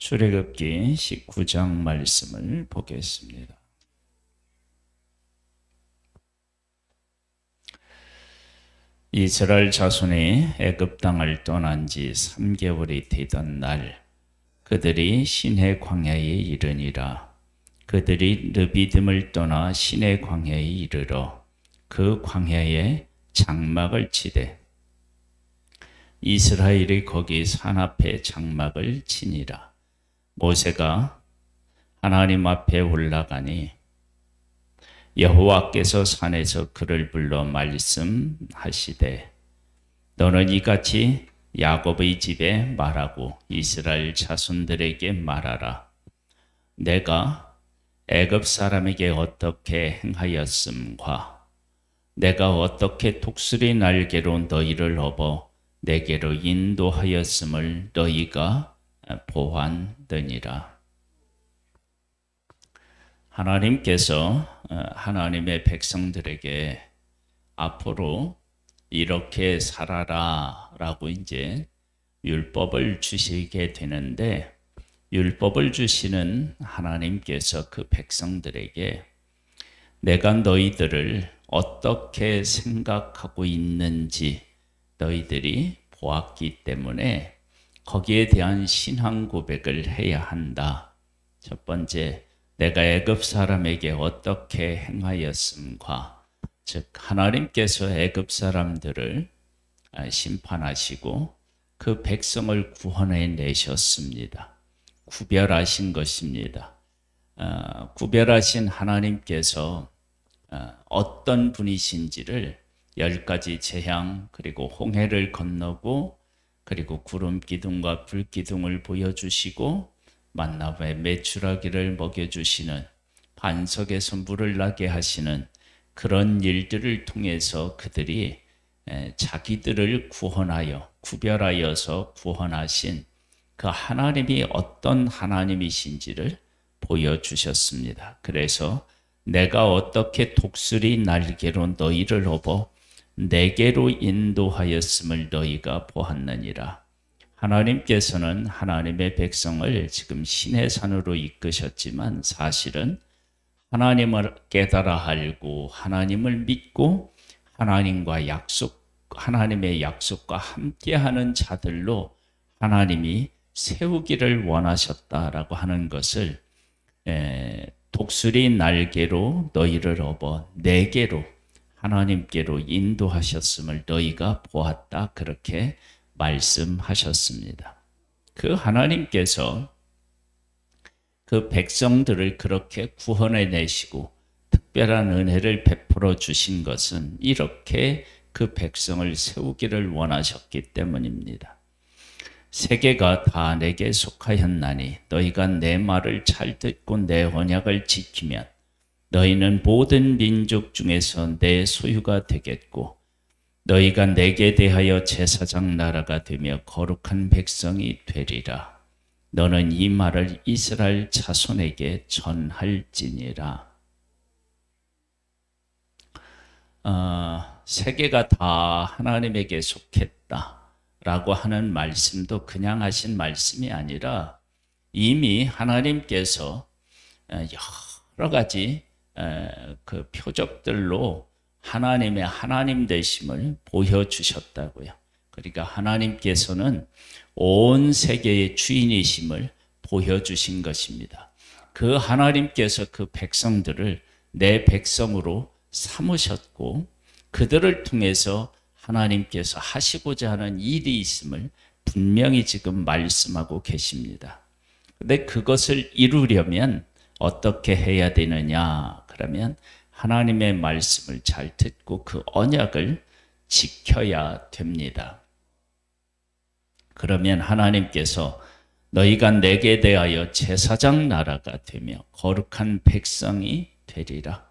출애굽기 19장 말씀을 보겠습니다. 이스라엘 자손이 애굽 땅을 떠난 지 3개월이 되던 날 그들이 시내 광야에 이르니라. 그들이 르비딤을 떠나 시내 광야에 이르러 그 광야에 장막을 치되 이스라엘이 거기 산 앞에 장막을 치니라. 모세가 하나님 앞에 올라가니 여호와께서 산에서 그를 불러 말씀하시되 너는 이같이 야곱의 집에 말하고 이스라엘 자손들에게 말하라. 내가 애굽 사람에게 어떻게 행하였음과 내가 어떻게 독수리 날개로 너희를 업어 내게로 인도하였음을 너희가 보았느니라. 하나님께서 하나님의 백성들에게 앞으로 이렇게 살아라 라고 이제 율법을 주시게 되는데, 율법을 주시는 하나님께서 그 백성들에게 내가 너희들을 어떻게 생각하고 있는지 너희들이 보았기 때문에 거기에 대한 신앙 고백을 해야 한다. 첫 번째, 내가 애굽 사람에게 어떻게 행하였음과, 즉 하나님께서 애굽 사람들을 심판하시고 그 백성을 구원해 내셨습니다. 구별하신 것입니다. 구별하신 하나님께서 어떤 분이신지를 10가지 재앙 그리고 홍해를 건너고 그리고 구름 기둥과 불 기둥을 보여주시고 만나의 메추라기를 먹여주시는, 반석에서 물을 나게 하시는 그런 일들을 통해서 그들이 자기들을 구원하여 구별하여서 구원하신 그 하나님이 어떤 하나님이신지를 보여주셨습니다. 그래서 내가 어떻게 독수리 날개로 너희를 업어 내게로 인도하였음을 너희가 보았느니라. 하나님께서는 하나님의 백성을 지금 시내산으로 이끄셨지만 사실은 하나님을 깨달아 알고 하나님을 믿고 하나님의 약속과 함께하는 자들로 하나님이 세우기를 원하셨다라고 하는 것을 독수리 날개로 너희를 업어 내게로 하나님께로 인도하셨음을 너희가 보았다, 그렇게 말씀하셨습니다. 그 하나님께서 그 백성들을 그렇게 구원해 내시고 특별한 은혜를 베풀어 주신 것은 이렇게 그 백성을 세우기를 원하셨기 때문입니다. 세계가 다 내게 속하였나니 너희가 내 말을 잘 듣고 내 언약을 지키면 너희는 모든 민족 중에서 내 소유가 되겠고 너희가 내게 대하여 제사장 나라가 되며 거룩한 백성이 되리라. 너는 이 말을 이스라엘 자손에게 전할지니라. 세계가 다 하나님에게 속했다라고 하는 말씀도 그냥 하신 말씀이 아니라 이미 하나님께서 여러 가지 그 표적들로 하나님의 하나님 되심을 보여주셨다고요. 그러니까 하나님께서는 온 세계의 주인이심을 보여주신 것입니다. 그 하나님께서 그 백성들을 내 백성으로 삼으셨고 그들을 통해서 하나님께서 하시고자 하는 일이 있음을 분명히 지금 말씀하고 계십니다. 근데 그것을 이루려면 어떻게 해야 되느냐? 그러면 하나님의 말씀을 잘 듣고 그 언약을 지켜야 됩니다. 그러면 하나님께서 너희가 내게 대하여 제사장 나라가 되며 거룩한 백성이 되리라.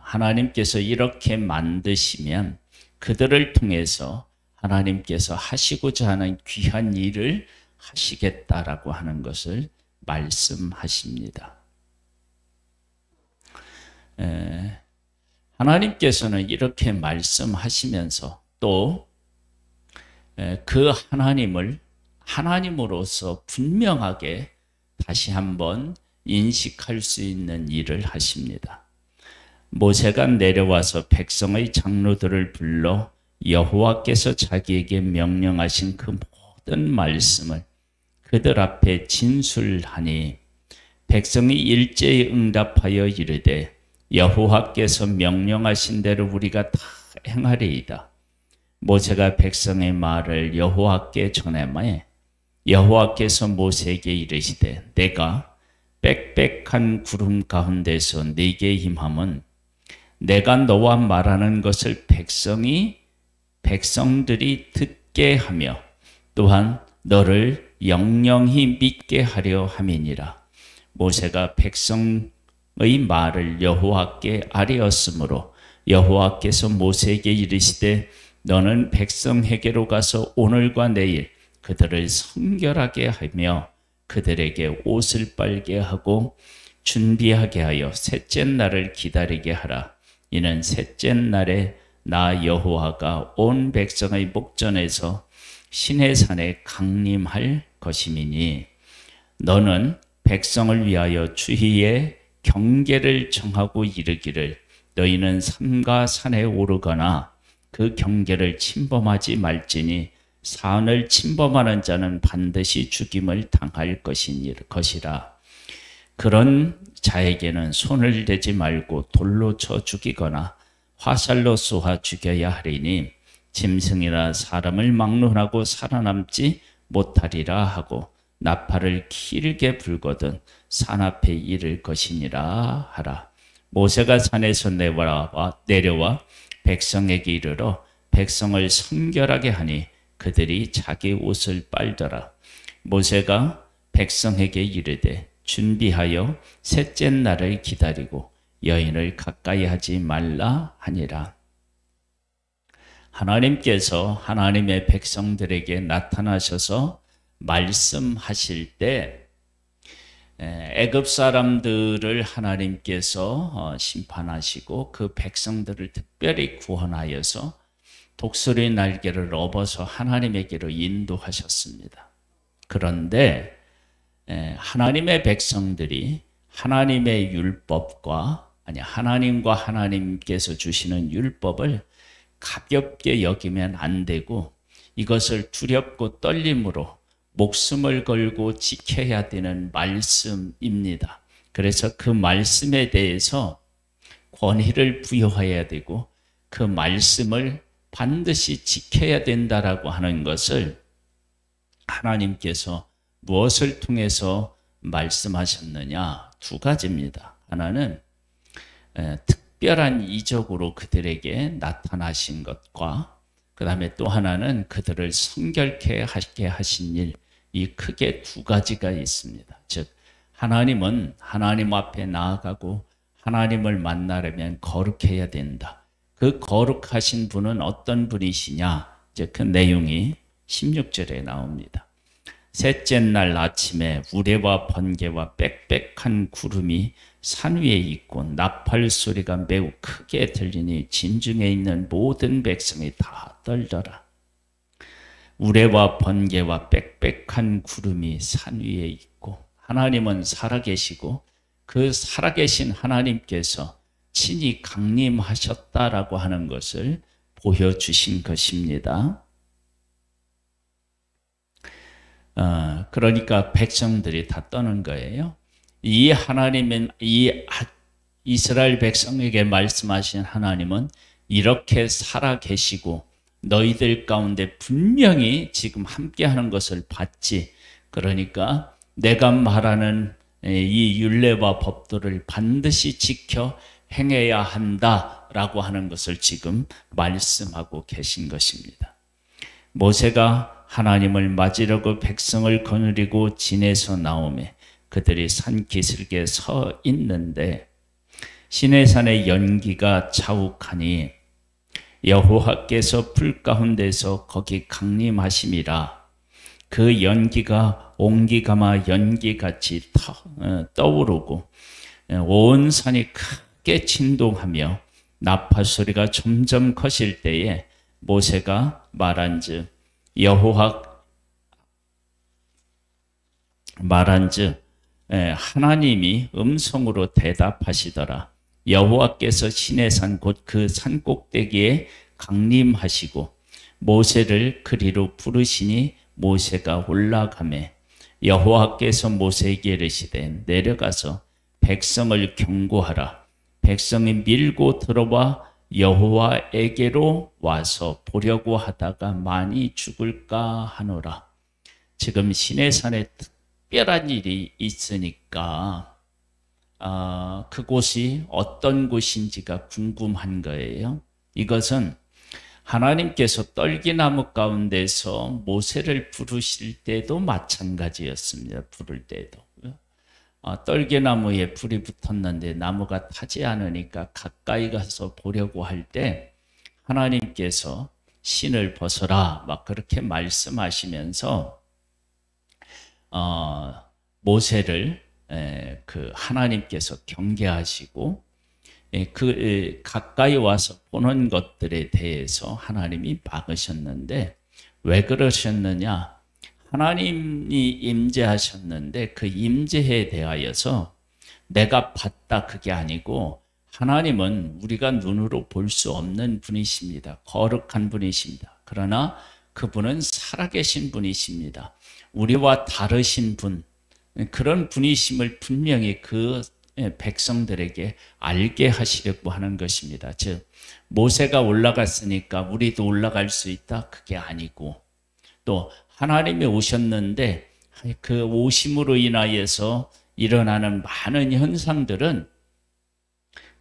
하나님께서 이렇게 만드시면 그들을 통해서 하나님께서 하시고자 하는 귀한 일을 하시겠다라고 하는 것을 말씀하십니다. 하나님께서는 이렇게 말씀하시면서 또 그 하나님을 하나님으로서 분명하게 다시 한번 인식할 수 있는 일을 하십니다. 모세가 내려와서 백성의 장로들을 불러 여호와께서 자기에게 명령하신 그 모든 말씀을 그들 앞에 진술하니 백성이 일제히 응답하여 이르되 여호와께서 명령하신 대로 우리가 다 행하리이다. 모세가 백성의 말을 여호와께 전하매 여호와께서 모세에게 이르시되 내가 빽빽한 구름 가운데서 네게 임함은 내가 너와 말하는 것을 백성들이 듣게 하며 또한 너를 영영히 믿게 하려 함이니라. 모세가 백성의 말을 여호와께 아뢰었으므로 여호와께서 모세에게 이르시되 너는 백성에게로 가서 오늘과 내일 그들을 성결하게 하며 그들에게 옷을 빨게 하고 준비하게 하여 셋째 날을 기다리게 하라. 이는 셋째 날에 나 여호와가 온 백성의 목전에서 시내산에 강림할 것임이니 너는 백성을 위하여 주희의 경계를 정하고 이르기를 너희는 산과 산에 오르거나 그 경계를 침범하지 말지니 산을 침범하는 자는 반드시 죽임을 당할 것이라. 그런 자에게는 손을 대지 말고 돌로 쳐 죽이거나 화살로 쏘아 죽여야 하리니 짐승이나 사람을 막론하고 살아남지 못하리라 하고 나팔을 길게 불거든 산 앞에 이를 것이니라 하라. 모세가 산에서 내려와 백성에게 이르러 백성을 성결하게 하니 그들이 자기 옷을 빨더라. 모세가 백성에게 이르되 준비하여 셋째 날을 기다리고 여인을 가까이 하지 말라 하니라. 하나님께서 하나님의 백성들에게 나타나셔서 말씀하실 때 애굽 사람들을 하나님께서 심판하시고 그 백성들을 특별히 구원하여서 독수리 날개를 업어서 하나님에게로 인도하셨습니다. 그런데 하나님의 백성들이 하나님의 율법과 하나님과 하나님께서 주시는 율법을 가볍게 여기면 안 되고 이것을 두렵고 떨림으로 목숨을 걸고 지켜야 되는 말씀입니다. 그래서 그 말씀에 대해서 권위를 부여해야 되고 그 말씀을 반드시 지켜야 된다라고 하는 것을 하나님께서 무엇을 통해서 말씀하셨느냐? 두 가지입니다. 하나는 특별한 이적으로 그들에게 나타나신 것과 그 다음에 또 하나는 그들을 성결케 하게 하신 일, 이 크게 두 가지가 있습니다. 즉 하나님은 하나님 앞에 나아가고 하나님을 만나려면 거룩해야 된다. 그 거룩하신 분은 어떤 분이시냐? 이제 그 내용이 16절에 나옵니다. 셋째 날 아침에 우레와 번개와 빽빽한 구름이 산 위에 있고 나팔 소리가 매우 크게 들리니 진중에 있는 모든 백성이 다 떨더라. 우레와 번개와 빽빽한 구름이 산 위에 있고 하나님은 살아계시고 그 살아계신 하나님께서 친히 강림하셨다라고 하는 것을 보여주신 것입니다. 그러니까 백성들이 다 떠는 거예요. 이 하나님은 이스라엘 백성에게 말씀하신 하나님은 이렇게 살아계시고 너희들 가운데 분명히 지금 함께하는 것을 봤지. 그러니까 내가 말하는 이 율례와 법도를 반드시 지켜 행해야 한다라고 하는 것을 지금 말씀하고 계신 것입니다. 모세가 하나님을 맞으려고 백성을 거느리고 진에서 나오매 그들이 산 기슭에 서 있는데 시내산의 연기가 자욱하니 여호와께서 불 가운데서 거기 강림하심이라. 그 연기가 옹기가마 연기같이 떠오르고 온 산이 크게 진동하며 나팔 소리가 점점 커질 때에 모세가 말한즉 말한즉 하나님이 음성으로 대답하시더라. 여호와께서 시내산 곧 그 산 꼭대기에 강림하시고 모세를 그리로 부르시니 모세가 올라가매 여호와께서 모세에게 이르시되 내려가서 백성을 경고하라. 백성이 밀고 들어와 여호와에게로 와서 보려고 하다가 많이 죽을까 하노라. 지금 시내산에 특별한 일이 있으니까 그곳이 어떤 곳인지가 궁금한 거예요. 이것은 하나님께서 떨기나무 가운데서 모세를 부르실 때도 마찬가지였습니다. 부를 때도. 떨기나무에 불이 붙었는데 나무가 타지 않으니까 가까이 가서 보려고 할 때 하나님께서 신을 벗어라 막 그렇게 말씀하시면서 모세를 그 하나님께서 경계하시고 그 가까이 와서 보는 것들에 대해서 하나님이 막으셨는데 왜 그러셨느냐? 하나님이 임재하셨는데 그 임재에 대하여서 내가 봤다 그게 아니고 하나님은 우리가 눈으로 볼 수 없는 분이십니다. 거룩한 분이십니다. 그러나 그분은 살아계신 분이십니다. 우리와 다르신 분, 그런 분이심을 분명히 그 백성들에게 알게 하시려고 하는 것입니다. 즉 모세가 올라갔으니까 우리도 올라갈 수 있다 그게 아니고 또 하나님이 오셨는데 그 오심으로 인하여서 일어나는 많은 현상들은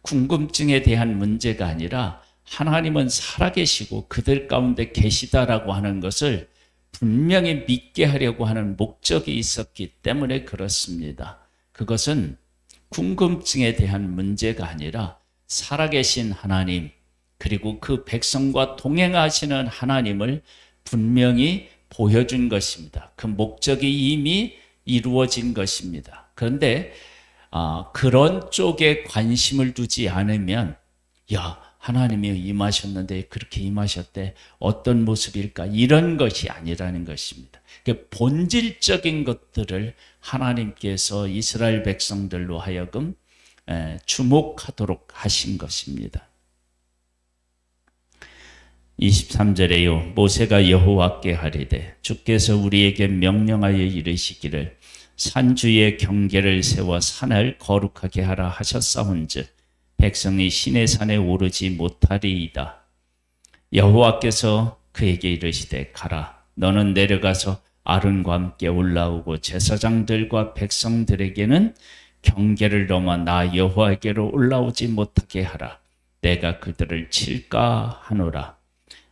궁금증에 대한 문제가 아니라 하나님은 살아계시고 그들 가운데 계시다라고 하는 것을 분명히 믿게 하려고 하는 목적이 있었기 때문에 그렇습니다. 그것은 궁금증에 대한 문제가 아니라 살아계신 하나님 그리고 그 백성과 동행하시는 하나님을 분명히 보여준 것입니다. 그 목적이 이미 이루어진 것입니다. 그런데 그런 쪽에 관심을 두지 않으면 야 하나님이 임하셨는데 그렇게 임하셨대 어떤 모습일까 이런 것이 아니라는 것입니다. 본질적인 것들을 하나님께서 이스라엘 백성들로 하여금 주목하도록 하신 것입니다. 23절에요. 모세가 여호와께 하리되 주께서 우리에게 명령하여 이르시기를 산주의 경계를 세워 산을 거룩하게 하라 하셨사온즉 백성이 시내 산에 오르지 못하리이다. 여호와께서 그에게 이르시되 가라 너는 내려가서 아론과 함께 올라오고 제사장들과 백성들에게는 경계를 넘어 나 여호와에게로 올라오지 못하게 하라. 내가 그들을 칠까 하노라.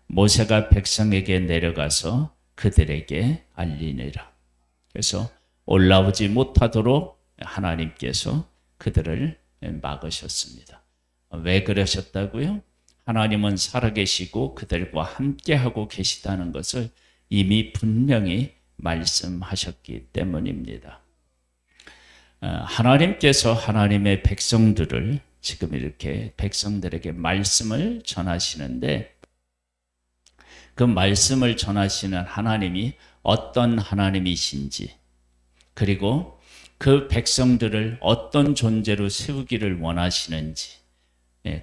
모세가 백성에게 내려가서 그들에게 알리니라. 그래서 올라오지 못하도록 하나님께서 그들을 막으셨습니다. 왜 그러셨다고요? 하나님은 살아계시고 그들과 함께하고 계시다는 것을 이미 분명히 말씀하셨기 때문입니다. 하나님께서 하나님의 백성들을 지금 이렇게 백성들에게 말씀을 전하시는데 그 말씀을 전하시는 하나님이 어떤 하나님이신지 그리고 그 백성들을 어떤 존재로 세우기를 원하시는지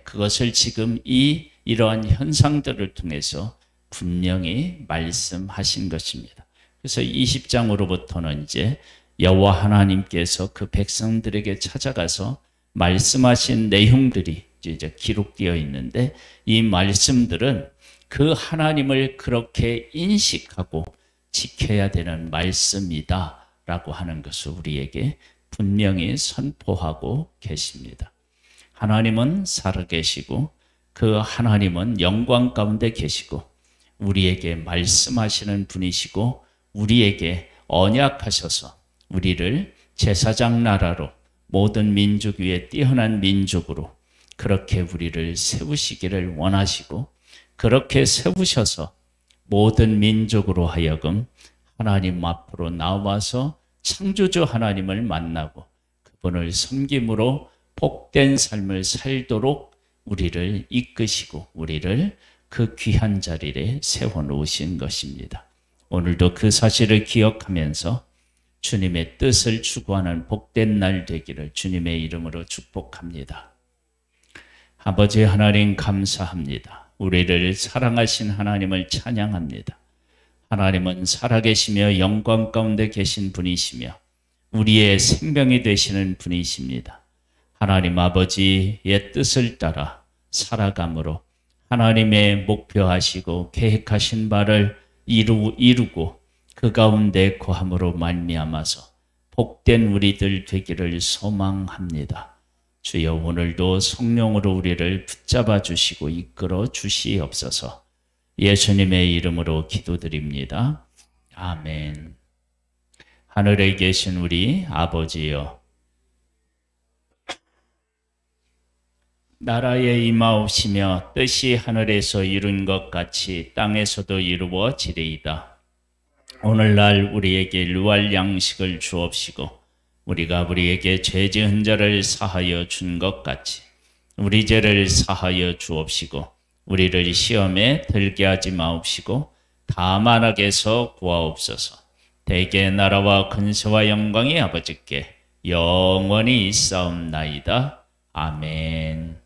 그것을 지금 이러한 현상들을 통해서 분명히 말씀하신 것입니다. 그래서 20장으로부터는 이제 여호와 하나님께서 그 백성들에게 찾아가서 말씀하신 내용들이 이제 기록되어 있는데 이 말씀들은 그 하나님을 그렇게 인식하고 지켜야 되는 말씀이다 라고 하는 것을 우리에게 분명히 선포하고 계십니다. 하나님은 살아계시고 그 하나님은 영광 가운데 계시고 우리에게 말씀하시는 분이시고 우리에게 언약하셔서 우리를 제사장 나라로 모든 민족 위에 뛰어난 민족으로 그렇게 우리를 세우시기를 원하시고 그렇게 세우셔서 모든 민족으로 하여금 하나님 앞으로 나와서 창조주 하나님을 만나고 그분을 섬김으로 복된 삶을 살도록 우리를 이끄시고 우리를 그 귀한 자리에 세워놓으신 것입니다. 오늘도 그 사실을 기억하면서 주님의 뜻을 추구하는 복된 날 되기를 주님의 이름으로 축복합니다. 아버지 하나님 감사합니다. 우리를 사랑하신 하나님을 찬양합니다. 하나님은 살아계시며 영광 가운데 계신 분이시며 우리의 생명이 되시는 분이십니다. 하나님 아버지의 뜻을 따라 살아감으로 하나님의 목표하시고 계획하신 바를 이루고 그 가운데 거함으로 말미암아서 복된 우리들 되기를 소망합니다. 주여 오늘도 성령으로 우리를 붙잡아 주시고 이끌어 주시옵소서. 예수님의 이름으로 기도드립니다. 아멘. 하늘에 계신 우리 아버지여, 나라에 임하옵시며 뜻이 하늘에서 이룬 것 같이 땅에서도 이루어지리이다. 오늘날 우리에게 일용할 양식을 주옵시고 우리가 우리에게 죄 지은 자를 사하여 준 것 같이 우리 죄를 사하여 주옵시고 우리를 시험에 들게 하지 마옵시고 다만 악에서 구하옵소서. 대개 나라와 근세와 영광이 아버지께 영원히 있사옵나이다. 아멘.